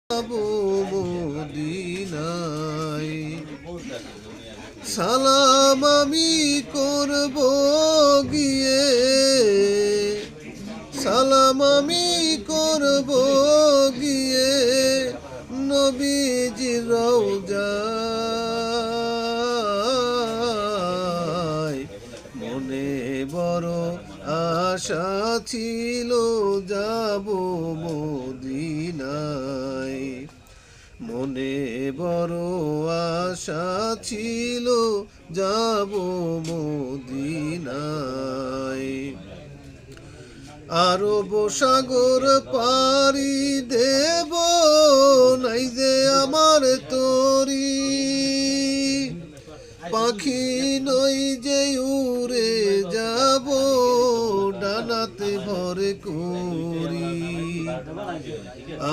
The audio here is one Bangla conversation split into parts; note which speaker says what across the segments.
Speaker 1: যাবো মদিনায়। সালাম আমি করব গিয়ে, সালাম আমি করব গিয়ে নবীজির রওজায়। মনে বড় আশা ছিল যাব মদিনায়, মনে বড় আশা ছিল যাব মদিনায়। আরব সাগর পাড়ি দেব নাই যে আমার তরি, পাখি নই যে উড়ে যাব ডানাতে ভরে করি।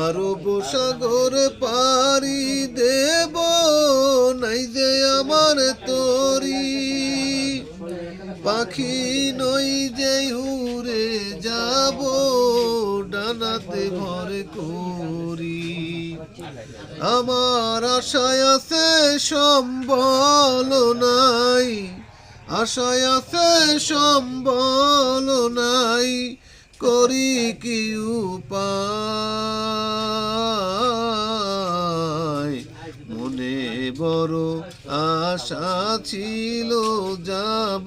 Speaker 1: আরব সাগর পাড়ি দেব নাই যে আমার তরি, পাখি নই যে উড়ে যাব ডানাতে ভরে করি। আমার আশায় আছে সম্বল নাই, আশায় আছে সম্বল নাই, করি কি উপায়। মনে বড় আশা ছিল যাব